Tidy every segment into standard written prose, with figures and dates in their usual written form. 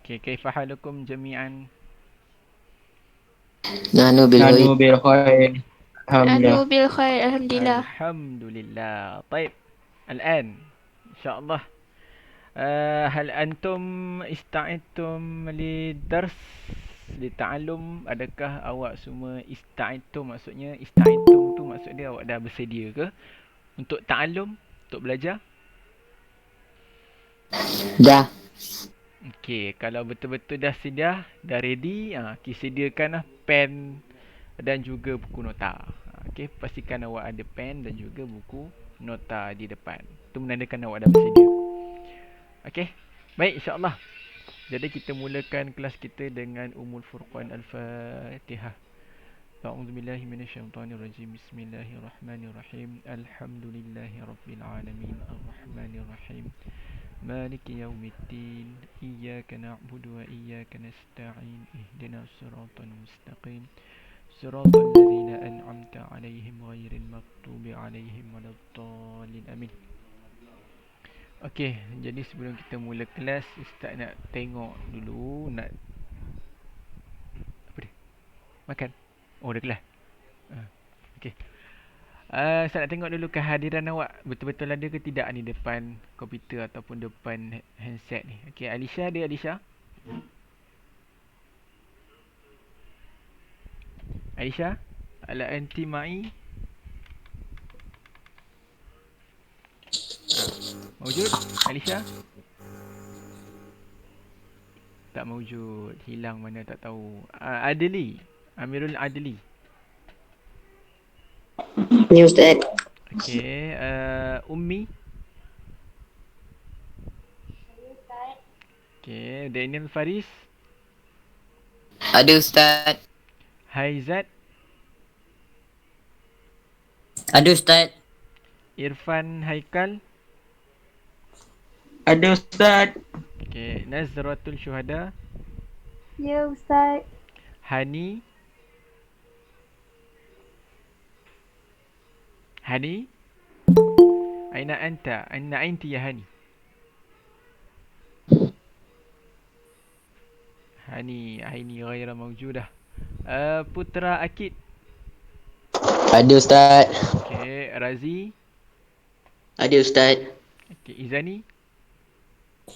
Okay, kaifa halukum jami'an? Nahnu bil نحن khair. بخير الحمد نحن لله. بالخير الحمد لله. Alhamdulillah. طيب. الآن إن شاء الله هل أنتم استعدتم للدرس للتعلم? Adakah awak semua ista'idtum? Maksudnya ista'idtum tu maksud dia awak dah bersedia ke untuk ta'allum, untuk belajar? Dah. Okey, kalau betul-betul dah sedia, dah ready, sediakanlah pen dan juga buku nota. Okey, pastikan awak ada pen dan juga buku nota di depan. Itu menandakan awak dah bersedia. Okey. Baik, insya-Allah. Jadi kita mulakan kelas kita dengan Ummul Furqan Al-Fatihah. A'udzu billahi minasyaitonir rajim. Bismillahirrahmanirrahim. Alhamdulillahirabbil alamin. Arrahmanir rahim. Maliki yaumiddin. Iyyaka na'budu wa iyyaka nasta'in. Ihdinas siratal mustaqim. Siratal ladzina an'amta 'alaihim ghairil maghdubi 'alaihim waladdallin. Amin. Okey, jadi sebelum kita mula kelas, Ustaz nak tengok dulu, nak apa dia? Makan. Oh, dah kelas. Okey. Ustaz nak tengok dulu kehadiran awak betul-betul ada ke tidak ni depan komputer ataupun depan handset ni. Okey, Alisha ada Alisha? Alisha? Ala anti mai? Mawjud? Alisha? Tak mawjud. Hilang mana tak tahu. Adli. Amirul Adli. Ni Ustaz. Okey, Ummi. Okey, Daniel Faris. Ada Ustaz. Haizat. Ada Ustaz. Irfan Haikal. Ada Ustaz. Okey, Nazratul Syuhada. Ya Ustaz. Hani. Hani. Aina anta? Aina anti ya Hani? Hani ghaira mawjudah. Putra Akid. Ada Ustaz. Okey, Razi. Ada Ustaz. Okey, Izani.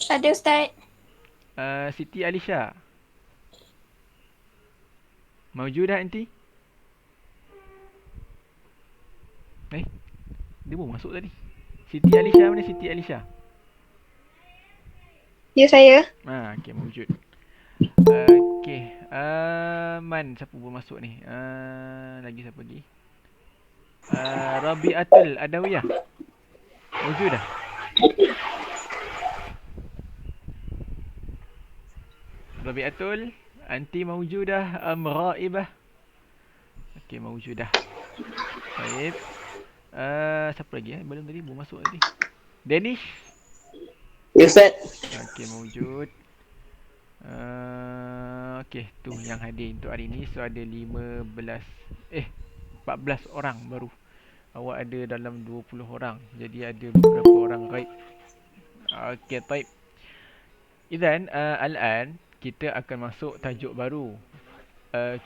Ada Ustaz. Siti Alisha. Mawjudah anti? Dia pun masuk tadi. Siti Alisha mana Siti Alisha? Ya saya. Okey, mawjud. Okey, Man siapa pun masuk ni? Lagi siapa lagi? Rabiatul Adawiyah. Mawjud dah? Rabiatul, anti mawjudah am ghaibah? Okey, mawjudah. Baik. Siapa lagi belum tadi, belum masuk tadi. Danish. Ya Ustaz. Okey, mawjud. Okey, tu yang hadir untuk hari ni. So ada 14 orang baru. Awak ada dalam 20 orang. Jadi ada beberapa orang ghaib. Okey, baik. Izan, al-an kita akan masuk tajuk baru.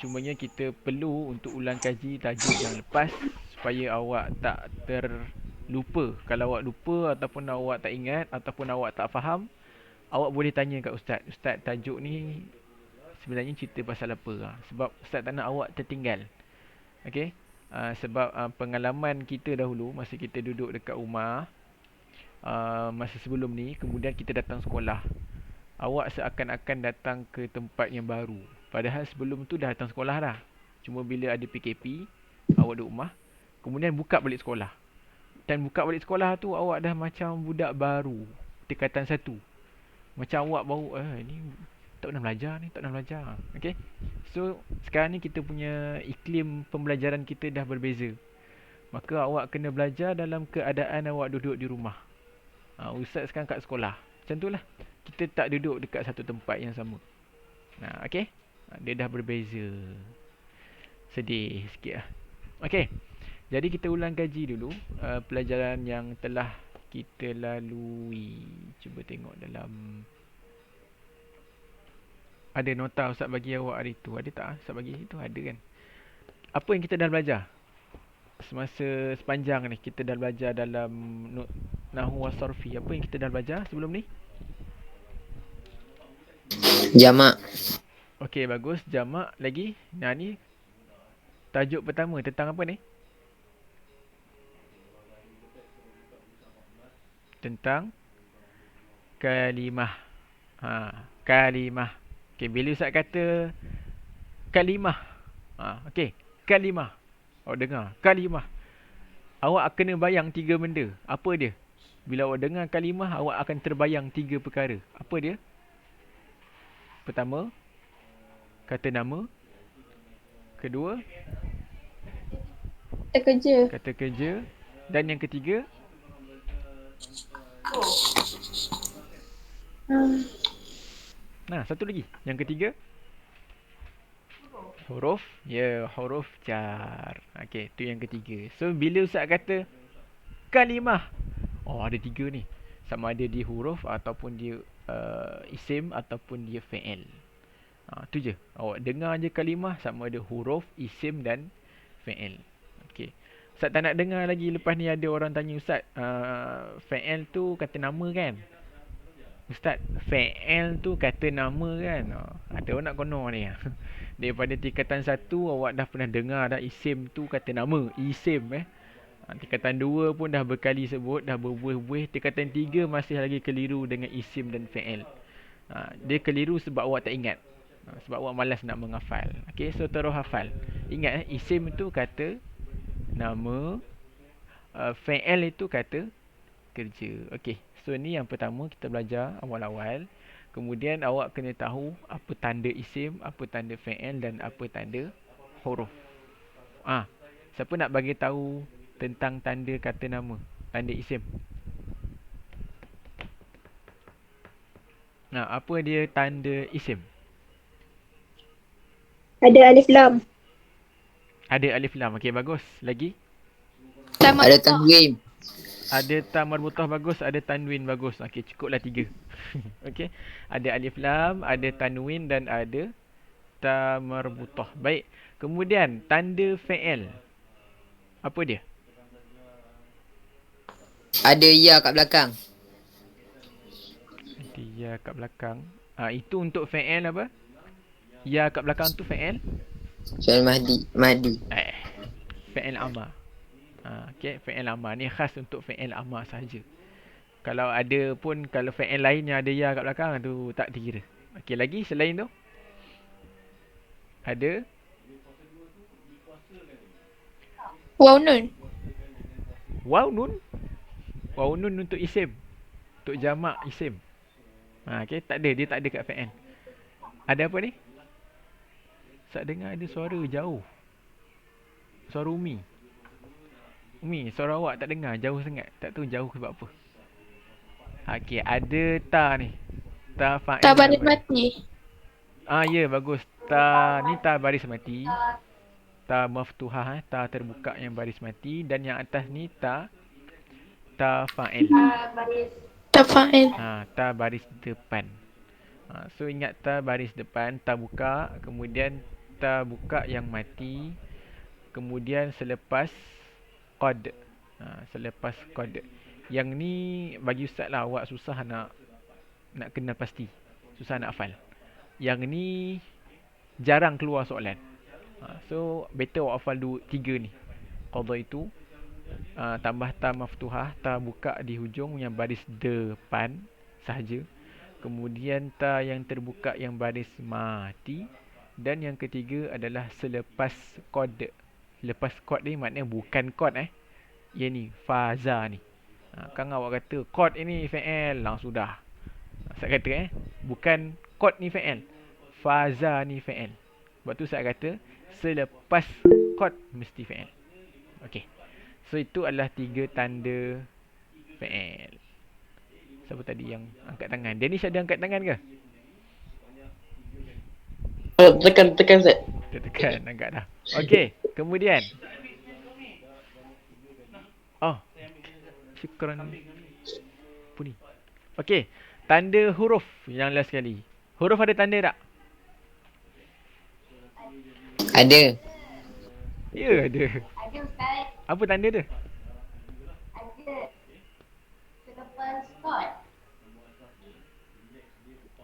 Cumanya kita perlu untuk ulang kaji tajuk yang lepas supaya awak tak terlupa. Kalau awak lupa ataupun awak tak ingat ataupun awak tak faham, awak boleh tanya kat Ustaz. Ustaz, tajuk ni sebenarnya cerita pasal apa? Sebab Ustaz tak nak awak tertinggal. Okey? Sebab pengalaman kita dahulu masa kita duduk dekat rumah, masa sebelum ni, kemudian kita datang sekolah. Awak seakan-akan datang ke tempat yang baru. Padahal sebelum tu dah datang sekolah dah. Cuma bila ada PKP, awak duduk rumah, kemudian buka balik sekolah. Dan buka balik sekolah tu awak dah macam budak baru, tingkatan 1. Macam awak baru, ni tak pernah belajar ni, tak pernah belajar. Okay? So, sekarang ni kita punya iklim pembelajaran kita dah berbeza. Maka awak kena belajar dalam keadaan awak duduk di rumah. Ustaz sekarang kat sekolah. Macam tu lah. Kita tak duduk dekat satu tempat yang sama. Okay? Dia dah berbeza. Sedih sikit lah. Okay. Jadi kita ulang kaji dulu pelajaran yang telah kita lalui. Cuba tengok dalam Ada nota Ustaz bagi awak hari tu. Ada tak? Ustaz bagi itu ada kan? Apa yang kita dah belajar? Semasa sepanjang ni kita dah belajar dalam Nahwu was Sarfi. Apa yang kita dah belajar sebelum ni? Jamak. Okey, bagus. Jamak lagi. Nah ni tajuk pertama tentang apa ni? Tentang kalimah. Kalimah. Okey, bila Ustaz kata kalimah. Okey, kalimah. Awak dengar, kalimah. Awak kena bayang 3 benda. Apa dia? Bila awak dengar kalimah, awak akan terbayang 3 perkara. Apa dia? Pertama, kata nama. Kedua, Kita kerja. kata kerja. Dan yang ketiga, satu lagi. Yang ketiga, huruf. Ya, huruf jar. Okey, tu yang ketiga. So, bila Ustaz kata kalimah, ada 3 ni. Sama ada dia huruf ataupun dia isim ataupun dia fi'il. Tu je. Awak dengar je kalimah sama ada huruf, isim dan fi'il. Okey. Ustaz tak nak dengar lagi lepas ni ada orang tanya Ustaz, fi'il tu kata nama kan? Ustaz, fi'il tu kata nama kan? Ada orang nak kono ni. Daripada tingkatan 1 awak dah pernah dengar dah isim tu kata nama, isim Tingkatan 2 pun dah berkali sebut, dah berbuih-buih. Tingkatan 3 masih lagi keliru dengan isim dan fi'il. Dia keliru sebab awak tak ingat. Sebab awak malas nak menghafal. Okey, so terus hafal. Ingat isim tu kata nama, fi'il itu kata kerja. Okey, so ni yang pertama kita belajar awal-awal. Kemudian awak kena tahu apa tanda isim, apa tanda fi'il dan apa tanda huruf. Siapa nak bagi tahu tentang tanda kata nama, tanda isim? Apa dia tanda isim? Ada alif lam. Ada alif lam. Okey, bagus. Lagi? Tamat. Ada tanwin. Ada ta marbutah, bagus. Ada tanwin, bagus. Okey, cukuplah 3. Okey. Ada alif lam, ada tanwin dan ada ta marbutah. Baik. Kemudian tanda fi'il. Apa dia? Ada ya kat belakang. Ada ya kat belakang. Itu untuk fi'il apa? Ya kat belakang tu fi'il? Fi'il Mahdi. Fi'il amar. Okey, fi'il amar ni khas untuk fi'il amar saja. Kalau ada pun, kalau fi'il lain yang ada ya kat belakang tu tak dikira. Okey, lagi selain tu? Ada Waw nun. waw nun. Waw nun untuk isim. Untuk jamak isim. Okey, tak ada, dia tak ada kat fi'il. Ada apa ni? Saya dengar ada suara jauh. Suara Umi. Umi, suara awak tak dengar, jauh sangat. Tak tahu jauh sebab apa. Okey, ada ta ni. Ta fa'il. Tak baris mati. Ya, bagus. Ta ni ta baris mati. Ta maftuhah, ta terbuka yang baris mati. Dan yang atas ni ta fa'il. Tafa'il. Ta baris depan. So ingat ta baris depan, ta buka, kemudian ta buka yang mati, kemudian selepas qad. Selepas qad. Yang ni bagi ustaz lah, awak susah nak kenal pasti. Susah nak hafal. Yang ni jarang keluar soalan. So better awak hafal 3 ni. Qadha itu tambah ta maftuhah, ta buka di hujung yang baris depan sahaja. Kemudian ta yang terbuka yang baris mati. Dan yang ketiga adalah selepas qad. Lepas qad ni maknanya bukan qad Ia ni faza ni. Kan awak kata qad ini fi'il, sudah. Saya kata bukan qad ni fi'il, faza ni fi'il. Sebab tu saya kata selepas qad mesti fi'il. Okey. So itu adalah 3 tanda fi'il. Siapa tadi yang angkat tangan? Danish ada angkat tangan ke? Tekan Ustaz. Dia tekan angkat dah. Okey, kemudian. Syukran. Apa ni? Okey, tanda huruf yang last sekali. Huruf ada tanda tak? Ada. Ya ada. Apa tanda dia?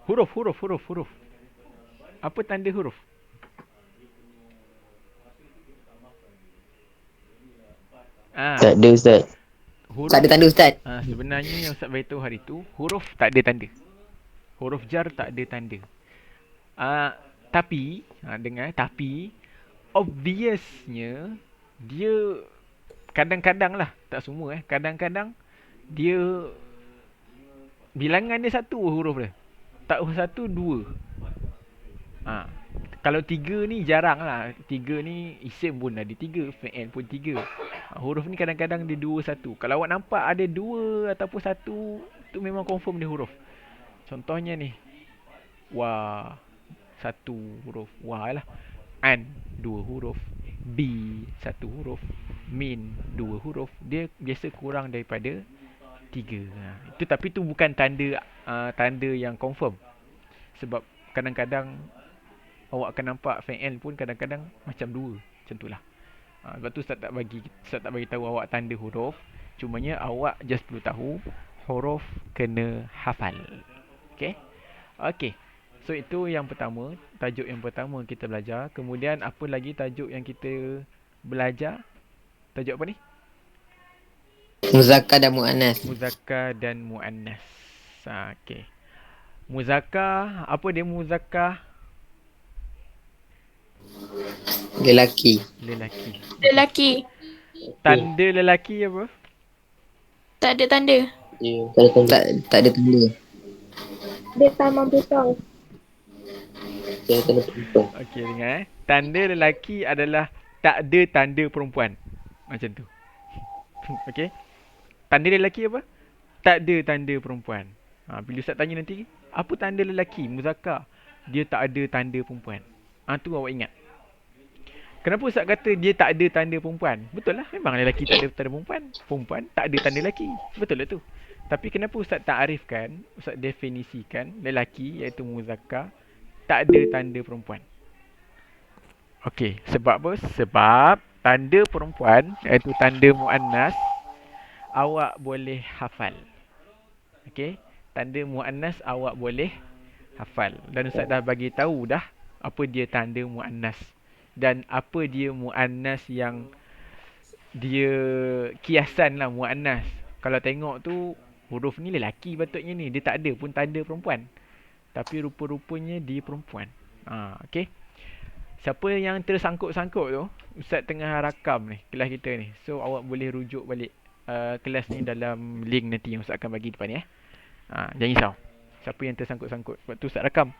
Huruf. Apa tanda huruf? Tak ada Ustaz. Huruf. Tak ada tanda Ustaz. Sebenarnya yang Ustaz beritahu hari tu, huruf tak ada tanda. Huruf jar tak ada tanda. Tapi, dengar, tapi obviousnya dia kadang-kadang lah, tak semua kadang-kadang dia bilangan dia satu huruf dia. Tak satu, dua. Kalau tiga ni jarang lah. Tiga ni isim pun ada tiga, fi'il pun tiga. Huruf ni kadang-kadang dia dua satu. Kalau awak nampak ada dua ataupun satu, tu memang confirm dia huruf. Contohnya ni, wa satu huruf, wa lah. An dua huruf, bi satu huruf, min dua huruf. Dia biasa kurang daripada tiga. Itu tapi tu bukan tanda tanda yang confirm. Sebab kadang-kadang awak akan nampak fi'il pun kadang-kadang macam dua. Macam tu lah. Sebab tu Ustaz tak bagi tahu awak tanda huruf. Cumanya awak just perlu tahu huruf kena hafal. Okay? Okay. So itu yang pertama, tajuk yang pertama kita belajar. Kemudian apa lagi tajuk yang kita belajar? Tajuk apa ni? Muzakkar dan muannas. Muzakkar dan muannas. Okay. Muzakkar, apa dia muzakkar? Lelaki. Lelaki. Tanda lelaki apa? Tak ada tanda. Tak ada tanda. Dia taman besar. Okey, dengar Tanda lelaki adalah tak ada tanda perempuan. Macam tu. Okey. Tanda lelaki apa? Tak ada tanda perempuan. Bila Ustaz tanya nanti, apa tanda lelaki? Muzakkar. Dia tak ada tanda perempuan. Tu awak ingat. Kenapa Ustaz kata dia tak ada tanda perempuan? Betul lah. Memang lelaki tak ada tanda perempuan. Perempuan tak ada tanda lelaki. Betul lah tu. Tapi kenapa Ustaz ta'arifkan, Ustaz definisikan lelaki iaitu muzakkar tak ada tanda perempuan. Okey, sebab apa? Sebab tanda perempuan iaitu tanda muannas awak boleh hafal. Okey, tanda muannas awak boleh hafal. Dan Ustaz dah bagi tahu dah apa dia tanda muannas dan apa dia muannas yang dia kiasan lah muannas. Kalau tengok tu huruf ni lelaki patutnya ni, dia tak ada pun tanda perempuan. Tapi rupa-rupanya dia perempuan. Okey. Siapa yang tersangkut-sangkut tu, Ustaz tengah rakam ni kelas kita ni. So awak boleh rujuk balik kelas ni dalam link nanti yang Ustaz akan bagi depan ni jangan risau. Siapa yang tersangkut-sangkut, sebab tu Ustaz rakam.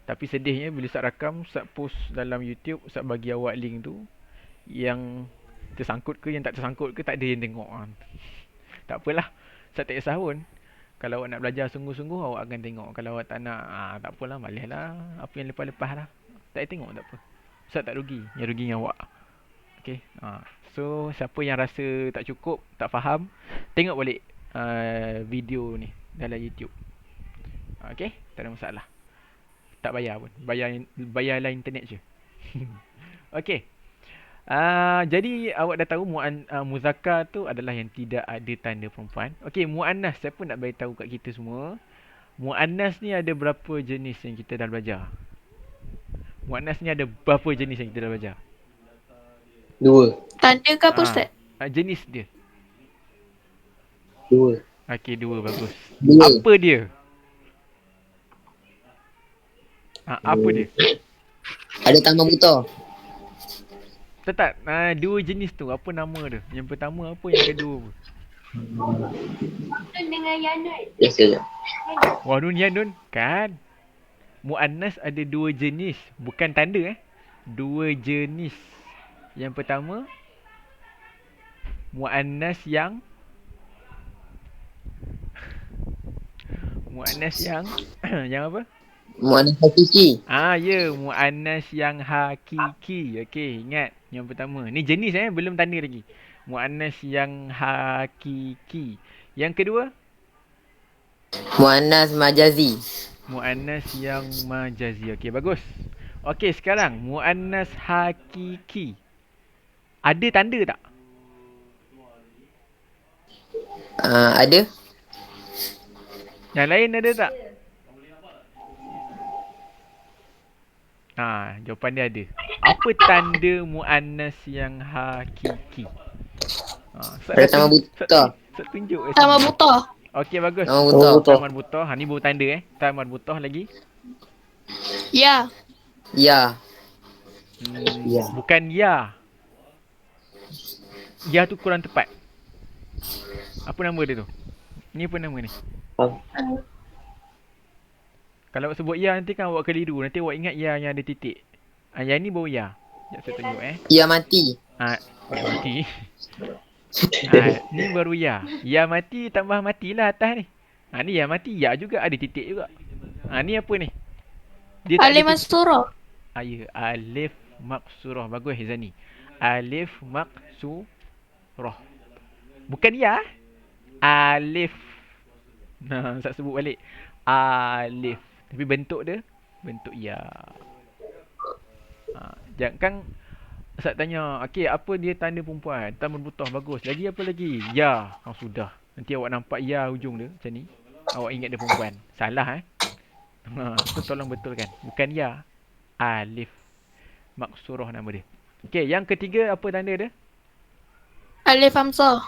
Tapi sedihnya bila Ustaz rakam, Ustaz post dalam YouTube, Ustaz bagi awak link tu, yang tersangkut ke yang tak tersangkut ke tak ada yang tengok. Tak apalah, Ustaz tak kisah pun. Kalau awak nak belajar sungguh-sungguh, awak akan tengok. Kalau awak tak nak, tak apalah, malihlah. Apa yang lepas-lepas lah, tak payah tengok, tak apa. Ustaz tak rugi, yang rugi yang awak. Okay. So siapa yang rasa tak cukup, tak faham, tengok balik video ni dalam YouTube. Okay, tak ada masalah. Tak bayar pun, bayarlah internet je. Okay. Jadi awak dah tahu muzakkar tu adalah yang tidak ada tanda perempuan. Okey, muannas saya pun nak bagi tahu kat kita semua. Muannas ni ada berapa jenis yang kita dah belajar? Muannas ni ada berapa jenis yang kita dah belajar? 2. Tanda ke apa Ustaz? Jenis dia. 2. Okey, 2 bagus. 2. Apa dia? Apa dia? Ada tambah buta. Tak. 2 jenis tu apa nama dia? Yang pertama apa, yang kedua apa? Dengan Yanun. Biasa je. Wanun yanun kan. Muannas ada 2 jenis, bukan tanda 2 jenis. Yang pertama muannas yang yang apa? Muannas hakiki. Ya, muannas yang hakiki. Okey, ingat yang pertama. Ni jenis belum tanda lagi. Muannas yang hakiki. Yang kedua, Muannas majazi. muannas yang majazi. Okey, bagus. Okey, sekarang muannas hakiki. Ada tanda tak? Ada. Yang lain ada tak? Jawapan dia ada. Apa tanda muannas yang hakiki? Ada taman buta. Tunjuk Taman buta. Okey, bagus. Taman buta. Taman buta. Ni baru tanda Taman buta lagi. Ya. Ya. Ya. Bukan ya. Ya tu kurang tepat. Apa nama dia tu? Ni apa nama ni? Kalau awak sebut ya nanti kan awak keliru. Nanti awak ingat ya yang ada titik. Yang ni baru ya. Sekejap saya tunjuk Ya mati. Ya mati. Ni baru ya. Ya mati tambah matilah atas ni. Ni ya mati. Ya juga ada titik juga. Ni apa ni? Dia tak ada Alif titik. Mansura. Ya, alif maksurah. Bagus Hizani. Alif maksurah. Bukan ya. Alif. Saya sebut balik. Alif. Tapi bentuk dia bentuk ya. Jangan kan Ustaz tanya, okey apa dia tanda perempuan? Taman buta, bagus. Lagi apa lagi? Ya. Sudah. Nanti awak nampak ya hujung dia macam ni. Awak ingat dia perempuan. Salah so tolong betulkan. Bukan ya. Alif maksurah nama dia. Okey, yang ketiga apa tanda dia? Alif Hamzah.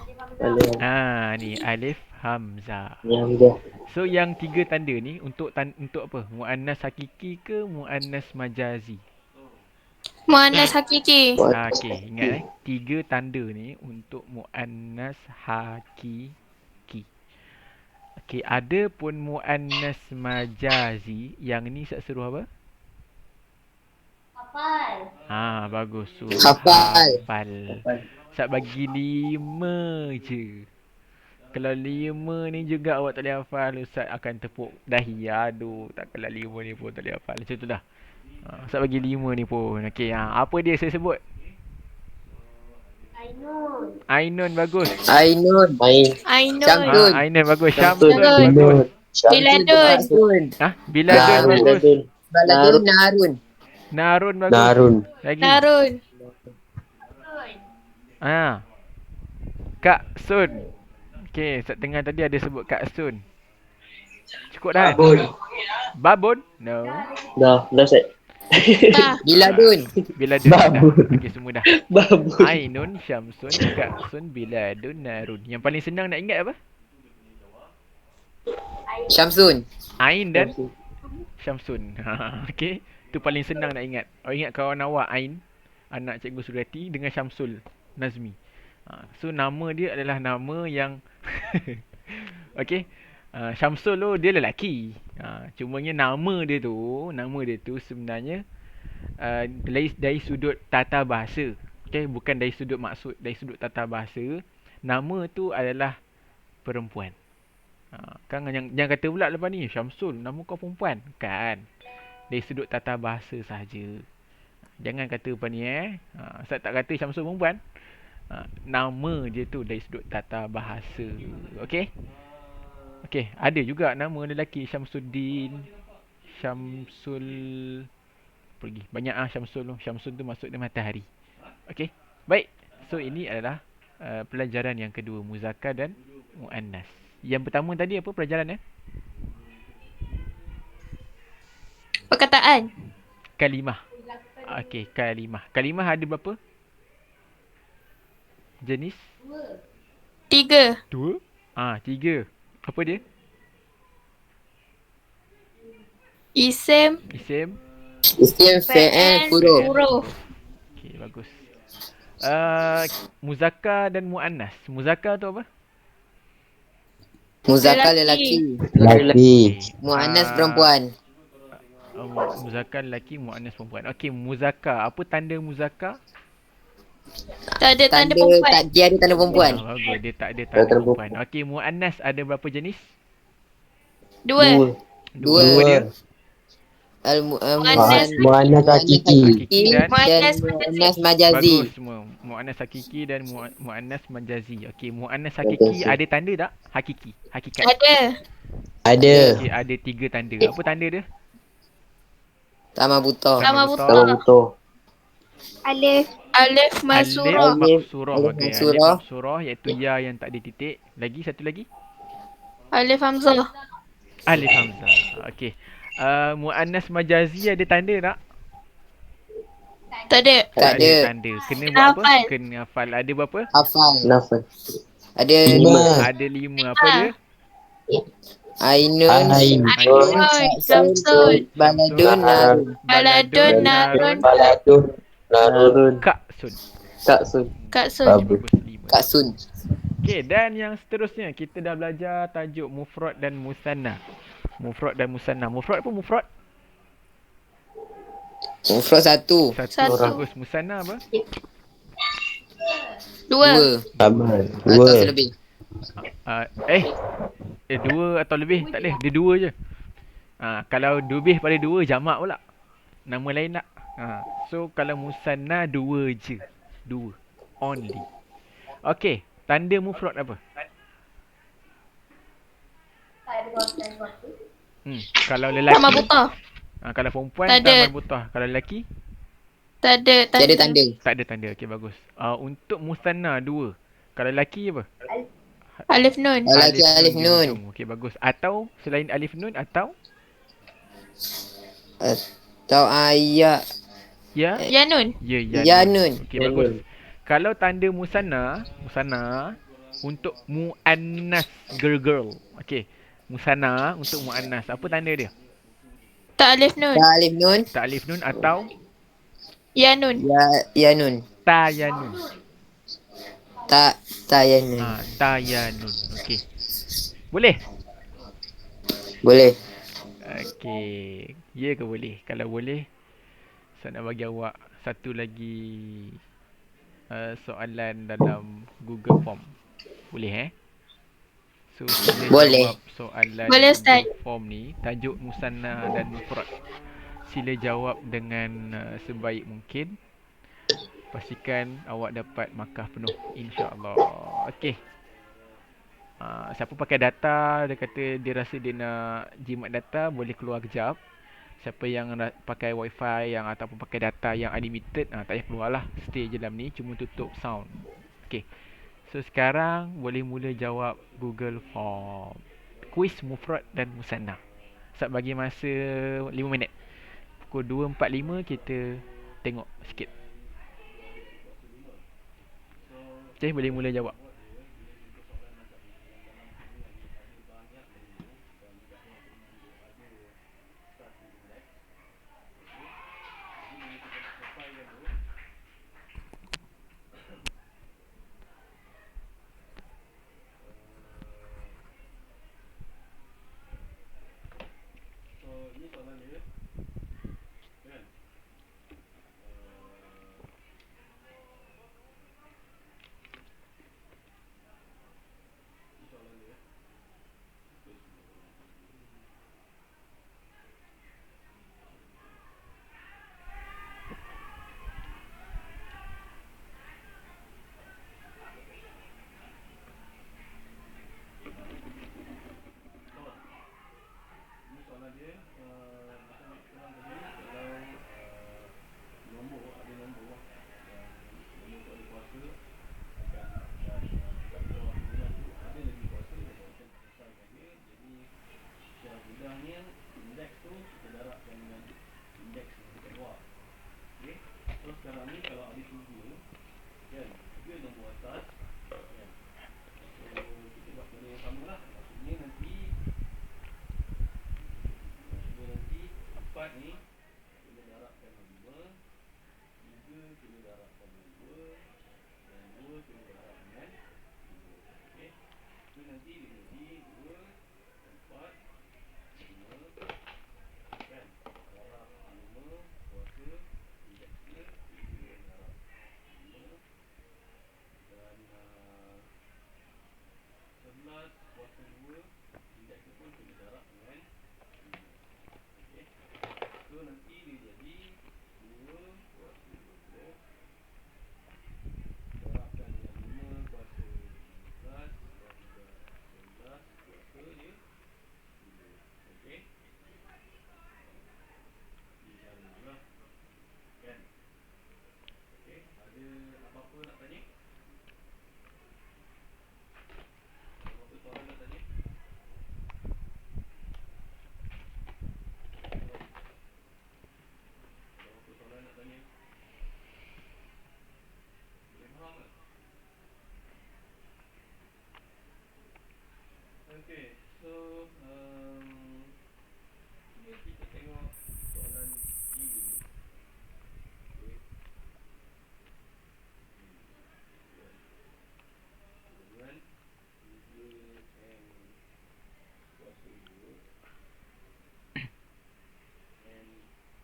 Ni alif hamzah. Ya. So yang tiga tanda ni untuk apa? Muannas hakiki ke muannas majazi? Muannas hakiki. Okey, ingat tiga tanda ni untuk muannas hakiki. Okey, ada pun muannas majazi. Yang ni Ustaz suruh apa? Hafal. Bagus. Hafal. Ustaz bagi 5 je. Kalau 5 ni juga awak tak boleh hafal, Ustaz akan tepuk dahi. Aduh, takkanlah 5 ni pun tak boleh hafal. Macam tu dah. Ustaz bagi 5 ni pun. Okey, apa dia saya sebut? Ainun bagus. Ainun. Ainun. Syamsul. Ainun bagus. Syamsul. Syamsul bagus. Biladun. Biladun bagus. Baladun Narun. Narun bagus. Narun. Lagi. Narun. Kak Sun. Okey, Ustaz tengah tadi ada sebut Kak Sun. Cukup dah? Babun? No. Dah set. Biladun. Biladun dah. Okey, semua dah. Babun. Ainun, Syamsun, Kak Sun, Biladun, Narun. Yang paling senang nak ingat apa? Syamsun. Ain dan Syamsun. Okey, tu paling senang nak ingat. Awak ingat kawan awak Ain, anak Cikgu Surati, dengan Syamsul Nazmi. So nama dia adalah nama yang okey. Syamsul tu dia lelaki. Cumanya nama dia tu sebenarnya dari sudut tata bahasa. Okey, bukan dari sudut maksud, dari sudut tata bahasa. Nama tu adalah perempuan. Kan jangan kata pula lepas ni, Syamsul nama kau perempuan. Kan. Dari sudut tata bahasa sahaja. Jangan kata lepas ni Ustaz tak kata Syamsul perempuan. Nama dia tu dari sudut tata bahasa. Okey? Okey, ada juga nama lelaki Syamsuddin, Syamsul pergi. Banyak Syamsul tu. Syamsul tu maksud dia matahari. Okey. Baik. So ini adalah pelajaran yang kedua, muzakkar dan muannas. Yang pertama tadi apa pelajaran Perkataan. Kalimah. Okey, kalimah. Kalimah ada berapa jenis? 3. 2. 3. Apa dia? Isim. Isim. Isim, fi'il, huruf. Okey, bagus. Muzakkar dan muannas. Muzakkar tu apa? Muzakkar lelaki. Muannas perempuan. Muzakkar lelaki, muannas perempuan. Okey, muzakkar. Apa tanda muzakkar? Tak ada tanda perempuan. Dia ada tanda perempuan. Bagus, dia tak ada tanda perempuan. Okey, muannas ada berapa jenis? 2. Dua dia. Muannas hakiki dan Muannas muannas majazi. Bagus semua. Muannas hakiki dan muannas majazi. Okey, muannas hakiki ada tanda tak? Hakiki, hakikat. Ada. Ada. Okey, ada 3 tanda. Apa tanda dia? Tamabuto. Tamabuto. Alif Alif Mansurah. maksurah. Alif Okey, alif Mansurah. maksurah iaitu ya yang tak ada titik. Lagi satu lagi. Alif Hamzah. Alif hamzah. Okey. Muannas majazi ada tanda tak? Tak ada. Tak ada. Tanda. Kena Kena buat apa? hafal. Kena hafal. Ada berapa? Hafal. Kenapa? Ada 5. Ada 5. Apa dia? Ainun. Ainun. Samsun. Baladun. Narun. Baladun Narun. Baladun. Narun. Ka'sun. Kaksun. Kak Sun. Babu. Bagus 5. Kak Sun. Okey, dan yang seterusnya kita dah belajar tajuk mufrad dan musanna. Mufrad dan musanna. Mufrad apa mufrad? Mufrad 1. Satu. Satu. Bagus. Musanna apa? 2. 2. Amal. Atau Dua. selebih. Dua atau lebih tak boleh. Dia dua je. Kalau lebih pada dua jamak pula. Nama lain tak. So kalau musanna dua je. Dua. Only. Okey. Tanda mufrad apa? Kalau lelaki. Sama buta. Kalau perempuan Tak ada. taman butah. Kalau lelaki Tak ada Tiada tanda. tanda. tak ada tanda. Okey bagus. Untuk musanna dua. Kalau lelaki apa? Alif Nun. Lelaki alif nun. junjung. Okey bagus. Atau selain alif nun atau Atau ayat. ya? Ya Nun. Ya, Ya nun. Okey bagus. Kalau tanda musanna untuk muannas girl. Okey. Musanna untuk muannas. Apa tanda dia? Tak Alif Nun. Tak alif nun. Tak alif nun atau Ya Nun. Ya nun. ta ya nun. Tak ya nun. Ta ya nun. Okey. Boleh? Boleh. Okey. Ya ke boleh? Kalau boleh, saya nak bagi awak satu lagi soalan dalam Google Form. Boleh So sila Boleh. jawab soalan Boleh, Ustaz. Google Form ni. Tajuk musanna dan mufrad. Sila jawab dengan sebaik mungkin. Pastikan awak dapat markah penuh, insya-Allah. Okey. Siapa pakai data, dia kata dia rasa dia nak jimat data, boleh keluar kejap. Siapa yang pakai wifi yang ataupun pakai data yang unlimited, tak payah keluar lah. Stay je dalam ni, cuma tutup sound. Okey. So sekarang boleh mula jawab Google Form. Kuis mufrad dan musanna. Ustaz bagi masa 5 minit. Pukul 2.45 kita tengok sikit. Okey, boleh mula jawab.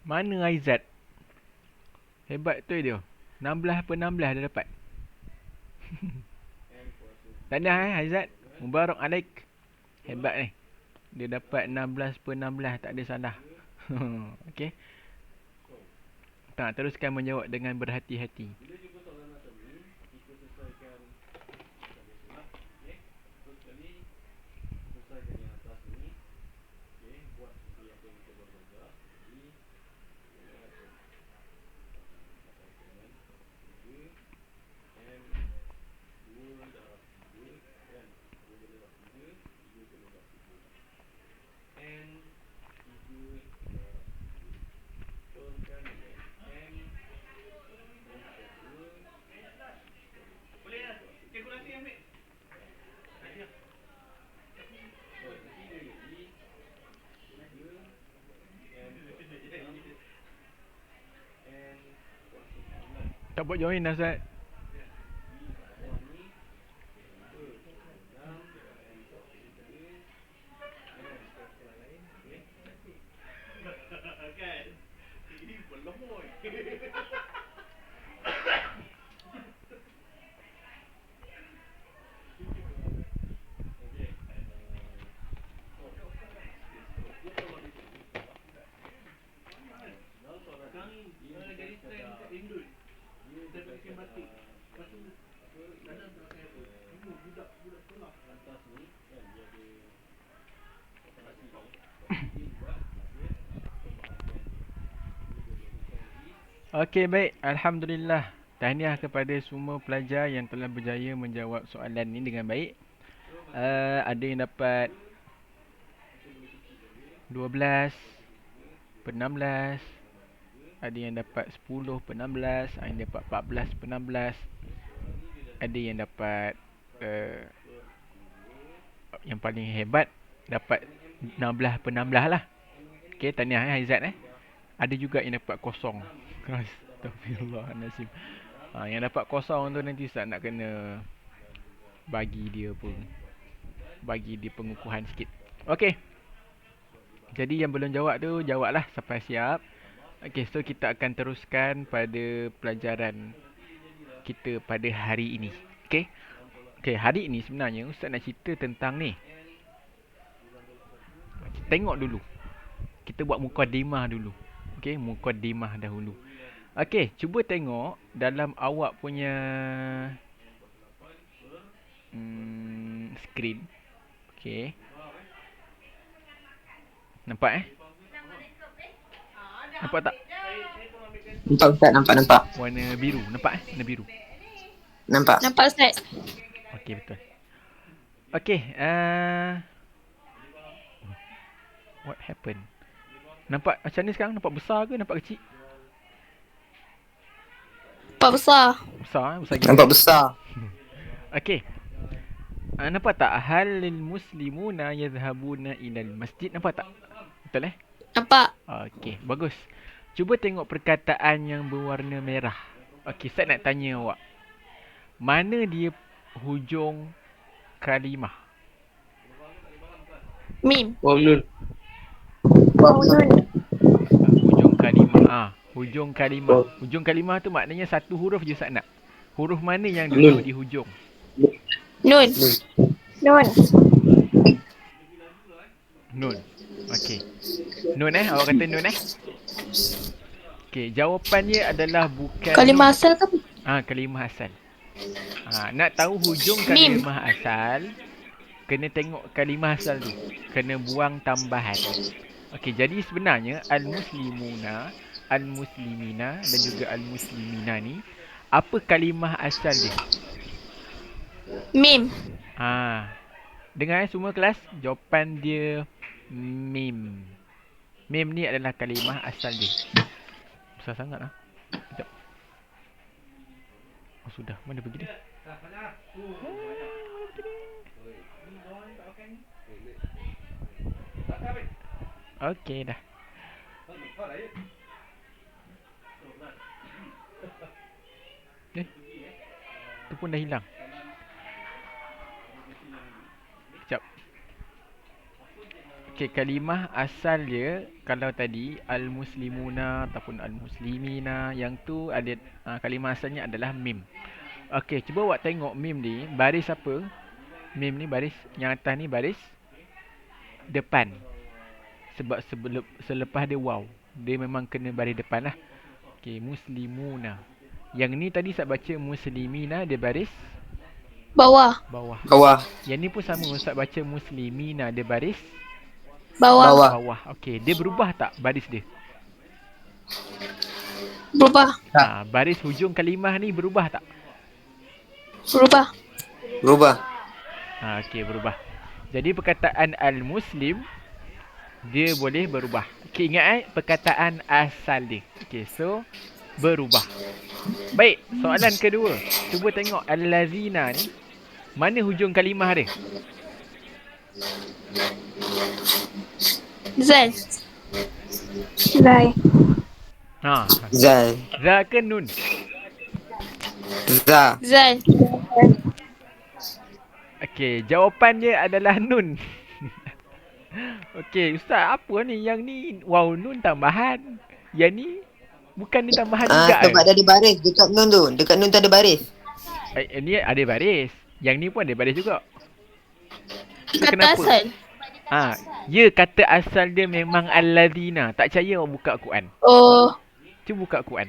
Mana Aizat? Hebat tu dia. 16 per 16 dia dapat. Tahniah Aizat. Mubarak alaik. Hebat ni. Dia dapat 16 per 16, tak ada salah. Okey. Tak, teruskan menjawab dengan berhati-hati. Tak buat join Azad. Okey, baik. Alhamdulillah. Tahniah kepada semua pelajar yang telah berjaya menjawab soalan ni dengan baik. Ada yang dapat 12 per 16. Ada yang dapat 10 per 16. Ada yang dapat 14 per 16. Ada yang dapat yang paling hebat dapat 16 per 16 lah. Okey, tahniah Aizat Ada juga yang dapat kosong. Astagfirullahalazim. Yang dapat kosong tu nanti Ustaz nak kena bagi dia pun. Bagi dia pengukuhan sikit. Okey. Jadi yang belum jawab tu, jawablah sampai siap. Okey, so kita akan teruskan pada pelajaran kita pada hari ini. Okey. Okey, hari ini sebenarnya Ustaz nak cerita tentang ni. Tengok dulu. Kita buat mukadimah dulu. Okey, mukadimah dahulu. Okey, cuba tengok dalam awak punya skrin. Okey. Nampak Nampak tak? Nampak Ustaz, nampak. Warna biru, nampak Warna biru. Nampak. Nampak Ustaz? Okey, betul. Okey, what happened? Nampak macam ni sekarang? Nampak besar ke nampak kecil? Nampak besar. Besar gila. Nampak besar. Okey. Nampak tak? Halil muslimuna yadhhabuna ilal masjid. Nampak tak? Betul Nampak. Okey, bagus. Cuba tengok perkataan yang berwarna merah. Okey, saya nak tanya awak. Mana dia hujung kalimah? Mim. Nun. Hujung kalimah. Hujung kalimah. Hujung kalimah tu maknanya satu huruf je Ustaz nak. Huruf mana yang duduk di hujung? Nun. Nun. Nun. Okey. Nun awak kata nun Okey, jawapannya adalah bukan Kalimah nun. asal ke? Kalimah asal. Nak tahu hujung Mim. kalimah asal, kena tengok kalimah asal tu. Kena buang tambahan. Okey, jadi sebenarnya al-muslimuna, al-muslimina dan juga al-muslimina ni, apa kalimah asal dia? Mim. Dengar semua kelas, jawapan dia mim. Mim ni adalah kalimah asal dia. Besar sangat Sekejap. Sudah, mana pergi dia? Okey dah. Tu pun dah hilang. Sekejap. Okey, kalimah asal dia kalau tadi al-muslimuna ataupun al-muslimina, yang tu ada kalimah asalnya adalah mim. Okey, cuba awak tengok mim ni baris apa? Mim ni baris yang atas ni baris depan. Sebab selepas dia waw, dia memang kena baris depan lah. Okey, muslimuna. Yang ni tadi Ustaz baca muslimina, dia baris Bawah. bawah. Bawah. Yang ni pun sama, Ustaz baca muslimina, dia baris Bawah. Bawah. bawah. Okey, dia berubah tak baris dia? Berubah. Tak. Baris hujung kalimah ni berubah tak? Berubah. Berubah. Okey, berubah. Jadi perkataan al-muslim dia boleh berubah. Okey, ingat perkataan asal dia. Okey, so berubah. Baik, soalan kedua. Cuba tengok al-lazina ni, mana hujung kalimah dia? Zal. Zai. Ha, Zal. za ke nun? Za. Zal. Okey, jawapan dia adalah nun. Okey, Ustaz, apa ni? Yang ni waw nun tambahan. Yang ni bukan ni tambahan juga Sebab dia ada baris dekat nun tu. Dekat nun tu ada baris. Ni ada baris. Yang ni pun ada baris juga. So, Kata asal. Ya, kata asal dia memang al-ladzina. Tak percaya awak buka Quran. Oh. Cuba buka Quran.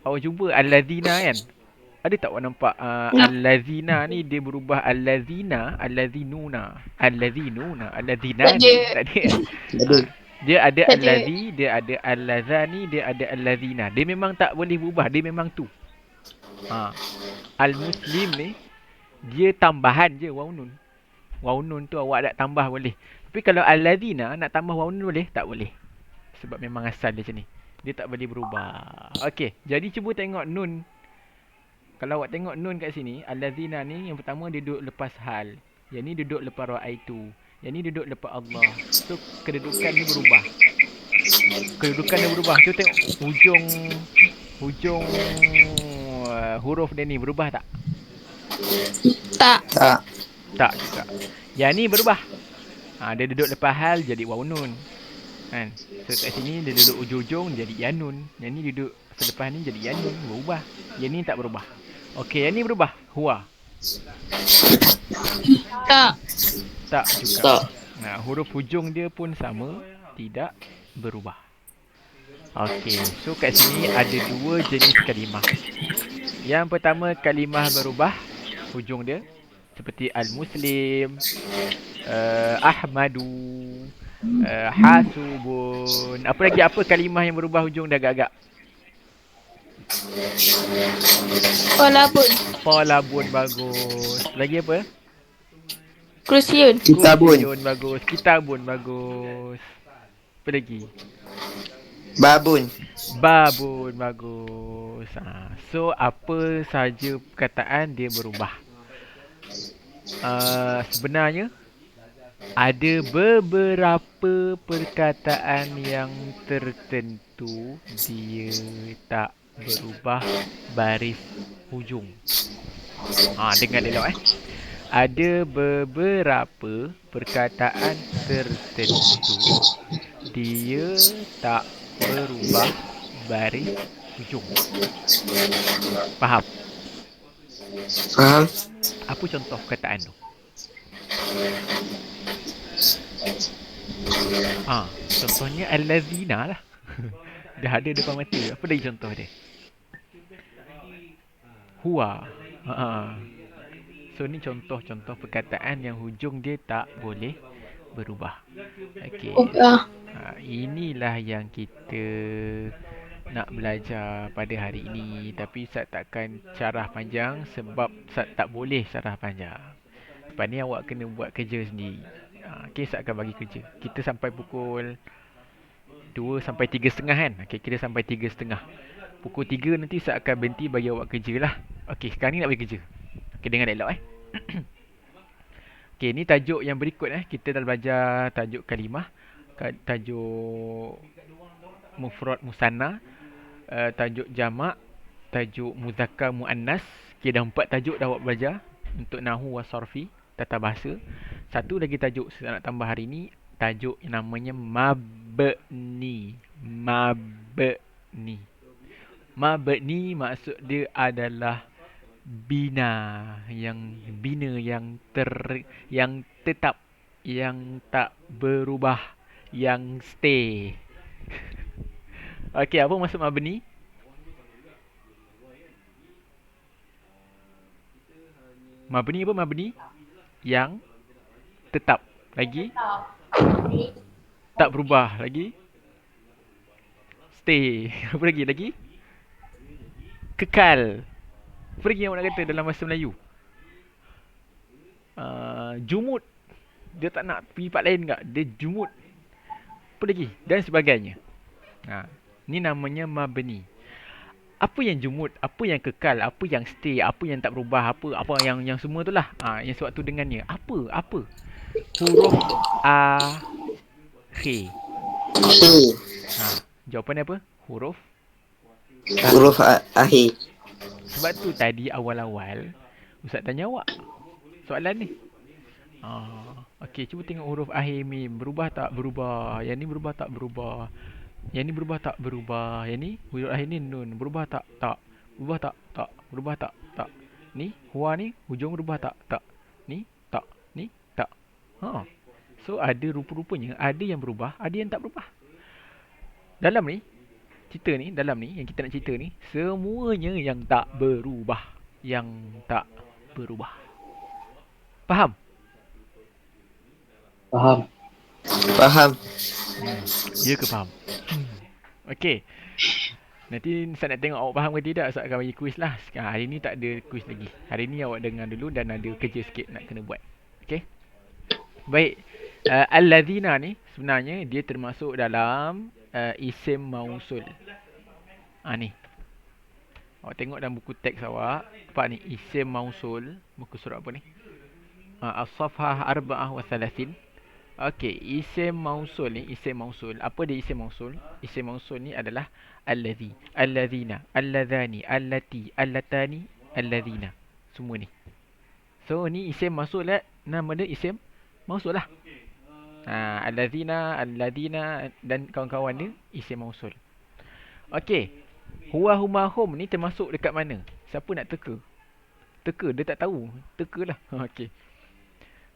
Awak jumpa al-ladzina kan? Ada tak awak nampak Ya. al-ladzina ni dia berubah al-ladzina, al-ladzinuna, al-ladzinuna, al-ladzina Tak ada. tak ada. Ada. Dia ada Tak ada. al-ladzi, dia ada al-ladzani, dia ada al-ladzina. Dia memang tak boleh berubah, dia memang tu. Al-muslim ni dia tambahan je waw nun. Waw nun tu awak nak tambah boleh. Tapi kalau al-ladzina nak tambah waw nun boleh? Tak boleh. Sebab memang asal dia macam ni. Dia tak boleh berubah. Okey, jadi cuba tengok nun. Kalau awak tengok nun kat sini, al-ladzina ni yang pertama dia duduk lepas hal. Yang ni duduk lepas ra'aitu. Yang ni duduk lepas Allah. So kedudukan ni berubah. Kedudukan dia berubah. Cuba tengok hujung huruf dia ni berubah tak? Tak. Tak. Tak juga. Yang ni berubah. Dia duduk lepas hal jadi waw nun. Kan? So kat sini dia duduk ujung-ujung jadi yanun. Yang ni duduk selepas ni jadi yanun, berubah. Yang ni tak berubah. Okey, yang ni berubah. Huwa. Tak. Tak juga. Tak. Huruf hujung dia pun sama, tidak berubah. Okey, so kat sini ada dua jenis kalimah. Yang pertama kalimah berubah hujung dia, seperti al-muslim, ahmadu, hasubun. Apa lagi, apa kalimah yang berubah hujung dia agak-agak? Walaupun. Polabun bagus. Lagi apa? Kursiun. Kitabun. Kursiun bagus. Kitabun bagus. Apa lagi? Babun. Babun bagus. So apa sahaja perkataan dia berubah. Sebenarnya ada beberapa perkataan yang tertentu dia tak berubah baris hujung. Dengar elok Ada beberapa perkataan tertentu dia tak berubah baris hujung. Faham? Faham? Apa contoh perkataan tu? Contohnya al-ladzina lah. Dah ada depan mata. Apa lagi contoh dia? Huwa. So ni contoh-contoh perkataan yang hujung dia tak boleh berubah. Okey. Inilah yang kita nak belajar pada hari ini. Tapi Ustaz takkan syarah panjang sebab Ustaz tak boleh syarah panjang. Lepas ni awak kena buat kerja sendiri. Okey, Ustaz akan bagi kerja. Kita sampai pukul 2 sampai 3.30 kan? Okey, kita sampai 3.30. Pukul 3 nanti Ustaz akan berhenti bagi awak kerja lah. Okey, sekarang ni nak bagi kerja. Okey, dengar elok Okey, ni tajuk yang berikut Kita dah belajar tajuk kalimah, tajuk mufrad musanna, tajuk jamak, tajuk muzakkar muannas. Okey, dah 4 tajuk dah awak belajar untuk nahwu wa sarfi, tata bahasa. Satu lagi tajuk saya nak tambah hari ni, tajuk yang namanya mabni. Mabni. Mabni maksud dia adalah bina yang tetap, yang tak berubah, yang stay. Okey, apa maksud mabni? Mabni apa mabni? Yang tetap. Lagi? Tak berubah. Lagi? Stay. Apa lagi? Lagi? Kekal. Apa lagi yang awak nak kata dalam bahasa Melayu? Jumud. Dia tak nak pergi tempat lain tak? Dia jumud. Apa lagi? Dan sebagainya. Ni namanya mabni. Apa yang jumud, apa yang kekal, apa yang stay, apa yang tak berubah, apa yang semua tu lah. Yang sebab tu dengannya. Apa? Huruf akhir. He. Jawapan dia apa? Huruf. Huruf akhir. Sebab tu tadi awal-awal Ustaz tanya awak soalan ni. Okey, cuba tengok huruf akhir mim. Berubah tak? Berubah. Yang ni berubah tak? Berubah. Yang ni berubah tak? Berubah. Yang ni huruf akhir ni nun. Berubah tak? Tak. Berubah tak? Tak. Berubah tak? Tak. Ni hua ni hujung berubah tak? Tak. Ni tak. Ni tak. So ada rupa-rupanya ada yang berubah, ada yang tak berubah. Dalam ni cerita ni, dalam ni yang kita nak cerita ni, semuanya yang tak berubah. Yang tak berubah. Faham? Faham. Ya ke faham? Okey. Nanti Ustaz nak tengok awak faham ke tidak. Ustaz akan bagi kuis lah. Hari ni tak ada kuis lagi. Hari ni awak dengar dulu dan ada kerja sikit nak kena buat. Okey? Baik. Alladzina ni sebenarnya dia termasuk dalam isim mausul. Ni. Awak tengok dalam buku teks awak. Nampak ni isim mausul. Buku surat apa ni? As-Safhah 34. Okey, isim mausul ni, isim mausul. Apa dia isim mausul? Isim mausul ni adalah allazi, allazina, allazani, allati, allatani, allazina. Semua ni. So ni isim mausul lah. Nama dia isim mausul lah. Allazina, alladina dan kawan-kawan dia isim mausul. Okey. Huwa huma hum ni termasuk dekat mana? Siapa nak teka? Teka, dia tak tahu. Tekalah. Okey.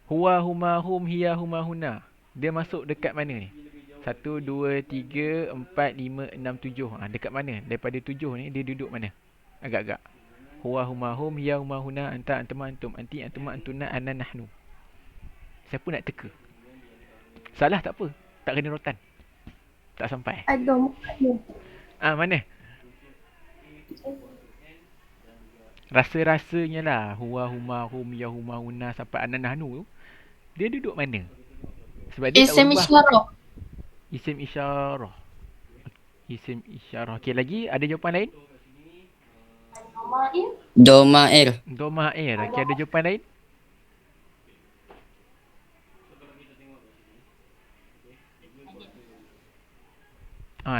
Huwa huma hum hiya huma huna. Dia masuk dekat mana ni? 1, 2, 3, 4, 5, 6, 7. Dekat mana? Daripada 7 ni dia duduk mana? Agak-agak. Huwa huma hum hiya huma huna anta antuma antum anti antuma antuna ana nahnu. Siapa nak teka? Salah tak apa. Tak kena rotan. Tak sampai. Ada. Mana? Rasa-rasanya lah. Huwa huma hum ya huma huna sampai ana nahnu tu. Dia duduk mana? Sebab dia tak Isim berubah. isyarah. Isim isyarah. Isim isyarah. Okey, lagi ada jawapan lain? Domair. Domair. Okey, ada jawapan lain?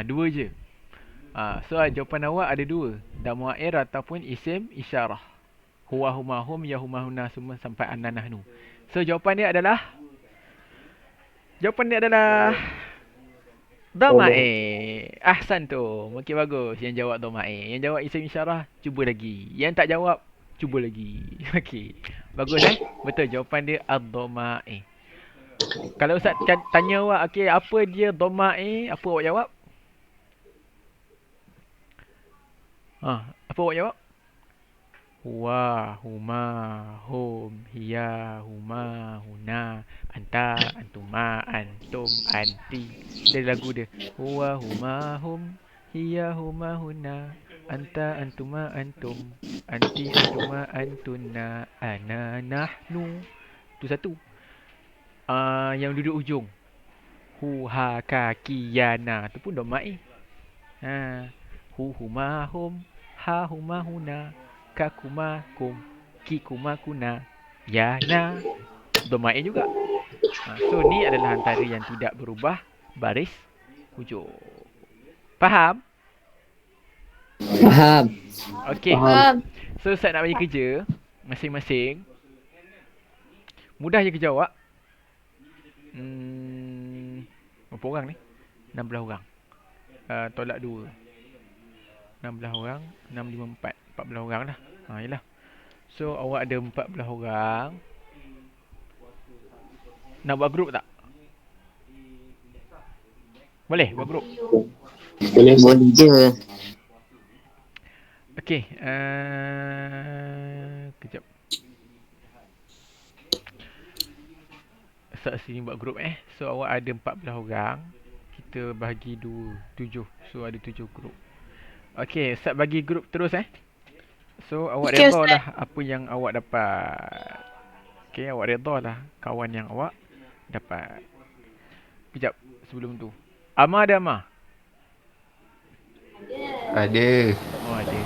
Dua je. So jawapan awak ada dua. Domair ataupun isim isyarah. Huwa huma hum ya huma huna semua sampai ana nahnu. So jawapan dia adalah Domair. Ahsan tu. Mungkin bagus yang jawab Domair. Yang jawab isim isyarah, cuba lagi. Yang tak jawab, cuba lagi. Okey. Bagus Betul, jawapan dia ad-Domair. Kalau Ustaz tanya awak, okey, apa dia Domair? Apa awak jawab? Apa awak jawab? Huwa, huma, hum, hiya, huma, huna, anta, antuma, antum, anti. Dia lagu dia. Huwa, huma, hum, hiya, huma, huna, anta, antuma, antum, anti, antuma, antuna, ana, nahnu. Tu satu. Yang duduk ujung. Hu, ha, ka, ki, ya, na. Tu pun doma'i. Hu, huma, hum, ha, huma, huna, ka, kuma, kum, ki, kuma, kuna, ya, na. Doma'i juga. So ni adalah antara yang tidak berubah baris hujung. Faham? Okey. So Ustaz nak bagi kerja masing-masing. Mudah je kerja awak. Berapa orang ni? 16 orang. Tolak 2. 16 orang, 6, 5, 4. 14 orang lah. Yelah. So, awak ada 14 orang. Nak buat group tak? Boleh buat group? Boleh Ustaz. Boleh je. Okey, kejap. Start sini buat group So awak ada 14 orang. Kita bahagi 2, 7. So ada 7 group. Okey, start bagi group terus So awak Okey, redha Ustaz. lah apa yang awak dapat. Okey, awak redha lah kawan yang awak dapat. Kejap sebelum tu. Amar ada Amar? Ada. Oh ada.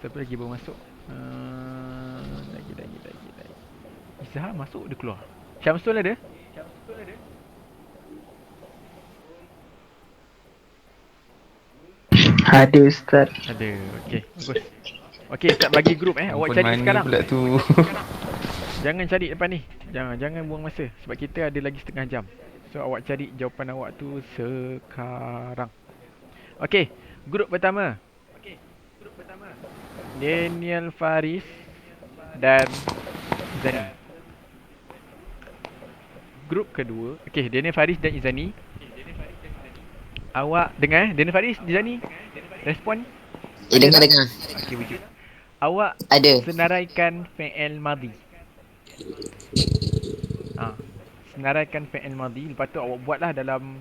Siapa lagi baru masuk? Lagi. Izhar masuk dia keluar. Syamsul ada? Ada Ustaz. Ada. Okey, bagus. Okey, start bagi group awak Handphone cari mana sekarang. pula tu? Jangan cari depan ni. Jangan buang masa sebab kita ada lagi setengah jam. So awak cari jawapan awak tu sekarang. Okey, grup pertama. Daniel Faris dan Izani. Grup kedua. Okey, Daniel Faris dan Izani. Awak dengar Daniel Faris, Izani? Respon? Dengar. Okey, wujud. Awak Ada. senaraikan fi'il madhi. Senaraikan fi'il madhi. Lepas tu awak buatlah dalam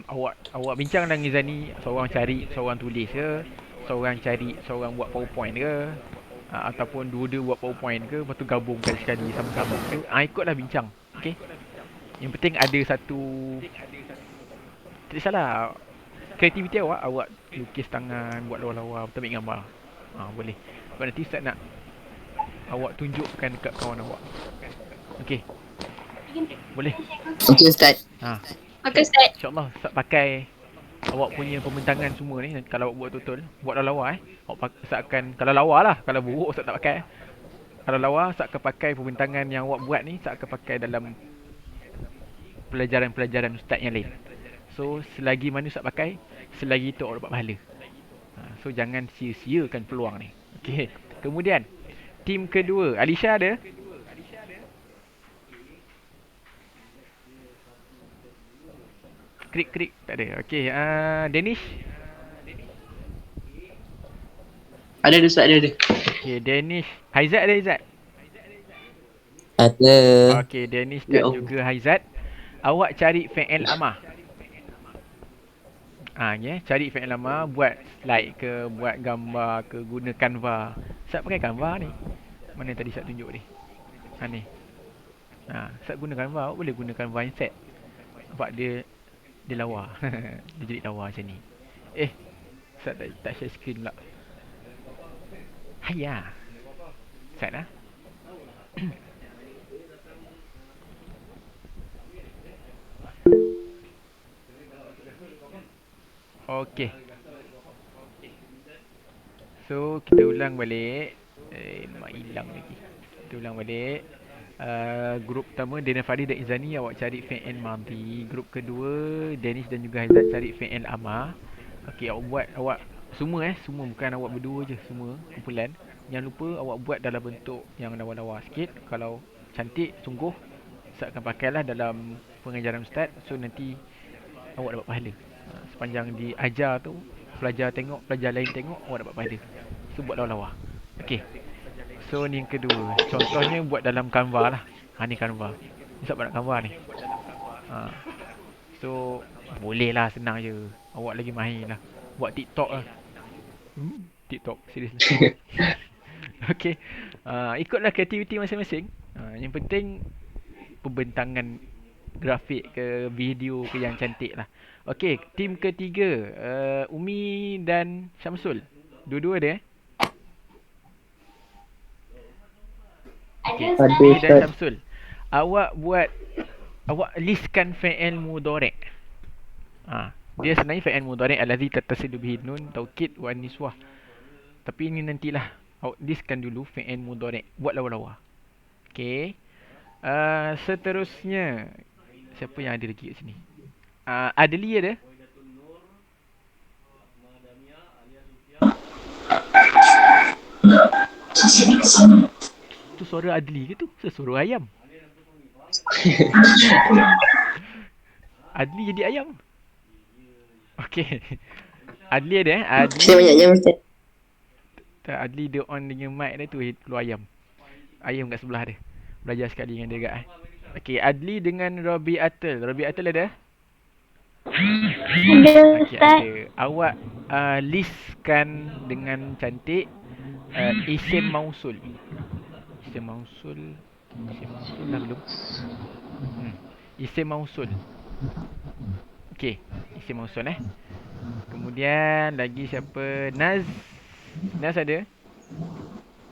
awak bincang dengan Izani, seorang cari, seorang tulis ke, seorang cari, seorang buat PowerPoint ke, ataupun dua-dua buat PowerPoint ke, lepas tu gabungkan sekali sama-sama tu. Ikutlah bincang. Okey. Yang penting ada satu, tak salah, kreativiti awak lukis tangan, buat lawa-lawa, betul ambil gambar. Boleh. Sebab nanti Ustaz nak awak tunjukkan dekat kawan awak. Okey. Boleh. Okey Ustaz. Okey, Ustaz. InsyaAllah Ustaz pakai awak punya pembentangan semua ni. Kalau awak buat betul, buat lawa awak Ustaz akan, kalau lawa lah, kalau buruk Ustaz tak pakai. Kalau lawa Ustaz akan pakai pembentangan yang awak buat ni, Ustaz akan pakai dalam pelajaran-pelajaran Ustaz yang lain. So selagi mana Ustaz pakai, selagi tu awak dapat pahala. So jangan sia-siakan peluang ni. Okey. Kemudian tim kedua, Alisha ada? Krik tak ada. Okey, Danish? Ada Ustaz, ada. Okey, Danish. Haizat ada Haizat? Ada. Okey, Danish Ya dan Allah. juga Haizat. Awak cari fi'il amah. Cari fi'il amah, buat slide ke, buat gambar ke, guna Canva. Ustaz pakai Canva ni. Mana tadi Ustaz tunjuk ni? Ni. Ustaz guna Canva, awak boleh guna Canva yang set. Nampak dia lawa. Dia jadi lawa macam ni. Ustaz tak share screen pula. Hayya. Ustaz Okey. So kita ulang balik. Mak hilang lagi. Kita ulang balik. Grup pertama Daniel Farid dan Izani, awak cari fi'il madhi. Grup kedua Danish dan juga Haizat cari fi'il amar. Okey, awak semua semua, bukan awak berdua je, semua kumpulan. Jangan lupa awak buat dalam bentuk yang lawa-lawa sikit. Kalau cantik sungguh, Ustaz akan pakailah dalam pengajaran Ustaz. So nanti awak dapat pahala. Sepanjang diajar tu, pelajar tengok, pelajar lain tengok, awak dapat pahala. So buat lawa-lawa. Okey. So ni yang kedua. Contohnya buat dalam Canva lah. Ni Canva. Ustaz buat Canva ni. So boleh lah, senang je. Awak lagi mahir lah. Buat TikTok lah. TikTok, serius lah. Okey. Ikutlah kreativiti masing-masing. Yang penting pembentangan grafik ke, video ke yang cantik lah. Okey, tim ketiga, Umi dan Syamsul. Dua-dua ada Okey, Ada Umi dan Ustaz. Syamsul. Awak listkan fi'il mudhari'. Dia sebenarnya fi'il mudhari' allazi tattasilu bihi nun taukid wa niswah. Tapi ini nantilah. Awak listkan dulu fi'il mudhari'. Buat lawa-lawa. Okey. Seterusnya Siapa yang ada lagi kat sini? Adli ada? Tu suara Adli ke tu? Suara ayam. Adli jadi ayam. Okey. Adli ada Adli. Saya banyak jam Ustaz. Tak, Adli dia on dengan mic dia tu keluar ayam. Ayam kat sebelah dia. Belajar sekali dengan dia kat Okey, Adli dengan Robi Atul. Robi Atul ada? Ada Okey, Ustaz. ada. Awak listkan dengan cantik isim mausul. Isim mausul. Isim mausul dah belum? Isim mausul. Okey, isim mausul Kemudian lagi siapa? Naz. Naz ada?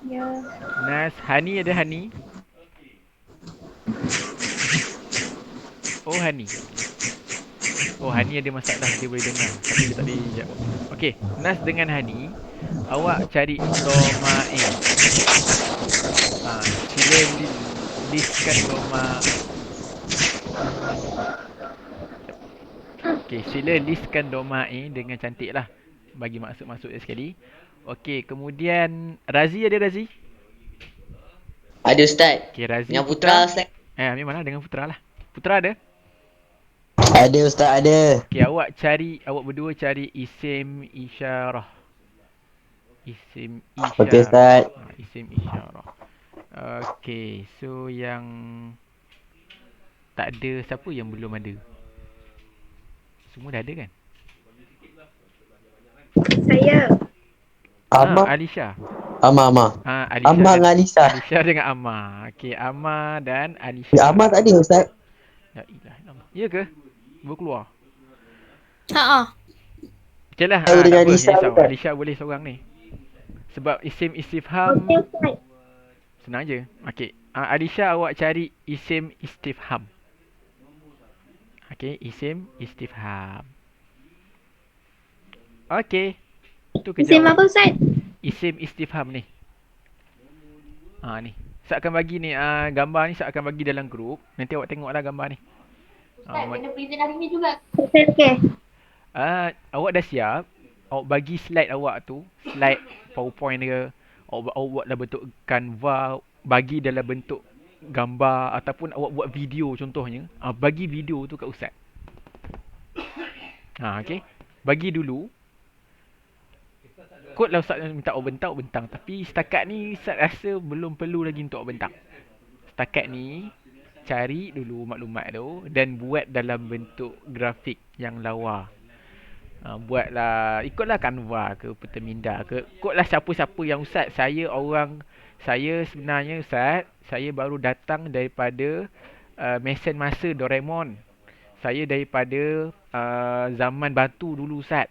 Ya. Naz. Hani ada Hani? Oh, Hani. Oh, Hani ada masalah. Dia boleh dengar. Tapi dia tak boleh jawab. Okey, Naz dengan Hani. Awak cari domain. Sila listkan Okey, sila listkan domain dengan cantik lah. Bagi maksud-maksud dia sekali. Okey, kemudian Razi ada Razi? Ada Ustaz. Okey, Razi. Dengan Putra Ustaz. Memanglah dengan Putra lah. Putra ada? Ada Ustaz, ada. Okey, awak berdua cari isim isyarah. Isim isyarah. Okey Ustaz. Isim isyarah. Okey, so yang tak ada, siapa yang belum ada? Semua dah ada kan? Saya. Amma. Alisha. Amma. Alisha Amma dengan Alisa. Alisha dengan Amma. Okey, Amma dan Alisha. Amma tak ada Ustaz. La ilaha illallah. Ya ke? Baru keluar. Ha. Okey lah. Saya dengan Tak apa, Alisha jangan risau. Ustaz. Alisha boleh seorang ni. Sebab isim istifham Okey Ustaz. senang je. Okey. Alisha, awak cari isim istifham. Okey, isim istifham. Okey. Tu kerja Isim awak. apa Ustaz? Isim istifham ni. Ni. Saya akan bagi ni gambar ni saya akan bagi dalam grup. Nanti awak tengoklah gambar ni. Kena present hari ni juga. Okey. Awak dah siap? Awak bagi slide awak tu, slide PowerPoint ke, awak buat dalam bentuk Canva, bagi dalam bentuk gambar ataupun awak buat video contohnya. Bagi video tu kat Ustaz. Okey. Bagi dulu. Kot lah Ustaz minta awak bentang. Tapi setakat ni Ustaz rasa belum perlu lagi untuk awak bentang. Setakat ni cari dulu maklumat tu dan buat dalam bentuk grafik yang lawa. Buatlah, ikutlah Canva ke Peterminda ke, ikutlah siapa-siapa yang Ustaz. Saya sebenarnya Ustaz, saya baru datang daripada mesin masa Doraemon. Saya daripada zaman batu dulu Ustaz.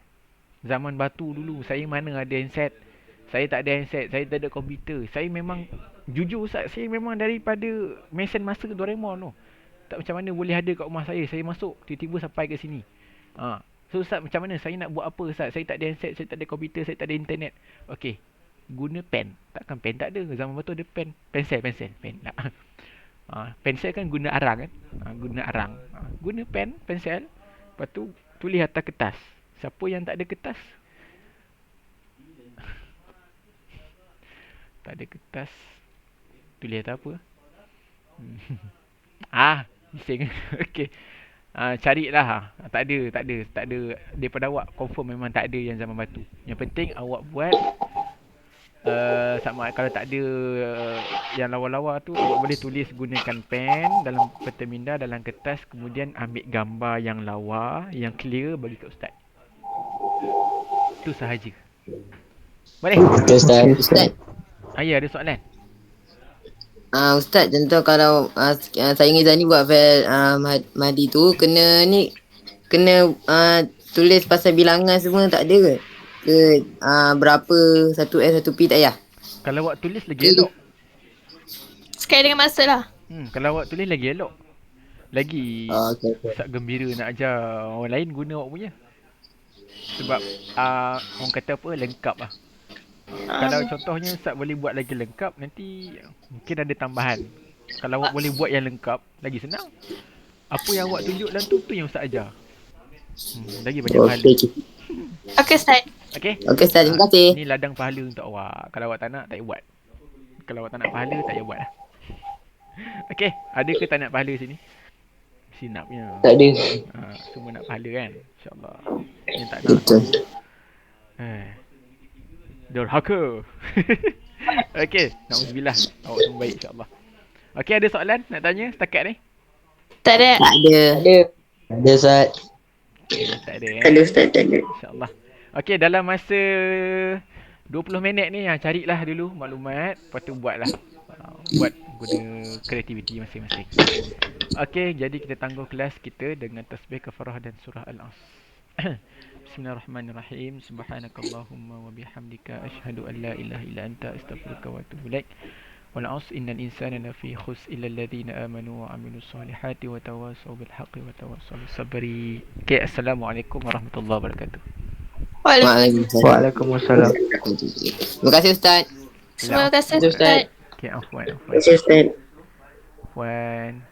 Zaman batu dulu. Saya mana ada handset. Saya tak ada handset. Saya tak ada komputer. Saya memang, jujur Ustaz, saya memang daripada mesin masa Doraemon tu. Tak macam mana boleh ada kat rumah saya. Saya masuk, tiba-tiba sampai ke sini. So Ustaz, macam mana saya nak buat apa Ustaz? Saya tak ada handset, saya tak ada komputer, saya tak ada internet. Okey, guna pen. Takkan pen tak ada. Zaman batu ada pen. Pensel. Pen tak. Pensel kan guna arang kan. Guna arang. Guna pen, pensel. Lepas tu tulis atas kertas. Siapa yang tak ada kertas? Tak ada kertas. Tulis atas apa? Bising. Okey. Carilah. Tak ada. Daripada awak confirm memang tak ada yang zaman batu. Yang penting awak buat sama kalau tak ada yang lawa-lawa tu, awak boleh tulis gunakan pen dalam Peterminda, dalam kertas, kemudian ambil gambar yang lawa, yang clear bagi kat Ustaz. Itu sahaja. Boleh? Okey Ustaz. Ya, ada soalan? Ustaz, contoh kalau saya dengan Zani buat file Mahdi tu kena tulis pasal bilangan semua tak ada ke? Berapa 1S 1P tak payah? Kalau awak tulis lagi elok. Sekali dengan masa lah. Kalau awak tulis lagi elok. Lagi Okay. Ustaz gembira nak ajar orang lain guna awak punya. Sebab orang kata apa, lengkap lah. Kalau contohnya Ustaz boleh buat lagi lengkap, nanti mungkin ada tambahan. Kalau awak boleh buat yang lengkap, lagi senang. Apa yang awak tunjuk dalam tu yang Ustaz ajar. Lagi banyak pahala. Okey. Okey, Ustaz. Okey? Okey Ustaz, terima kasih. Ni ladang pahala untuk awak. Kalau awak tak nak, tak payah buat. Kalau awak tak nak pahala, tak payah buat lah. Okey, ada ke tak nak pahala sini? Sinapnya. Tak ada. Semua nak pahala kan? InsyaAllah. Yang tak nak Betul. tu durhaka. Okey, na'udzubillah. Awak semua baik insyaAllah. Okey, ada soalan nak tanya setakat ni? Tak ada. Tak ada. Ada Ustaz. Tak ada Tak ada Ustaz, tak ada. InsyaAllah. Okey, dalam masa 20 minit ni carilah dulu maklumat, lepas tu buatlah. Buat guna kreativiti masing-masing. Okey, jadi kita tangguh kelas kita dengan tasbih kafarah dan surah Al-As. Bismillahirrahmanirrahim. Subhanakallahumma wa bihamdika asyhadu an la ilaha illa anta astaghfiruka wa atubu ilaik. Wal 'asr innal insana lafi khusr illa alladhina amanu wa 'amilus solihati wa tawassaw bil haqqi wa tawassaw bis sabri. Okey, assalamualaikum warahmatullahi wabarakatuh. Waalaikumsalam. Waalaikumsalam. Terima kasih Ustaz. Terima kasih, Ustaz. Ustaz. Okey, afwan. Terima kasih Ustaz. Afwan.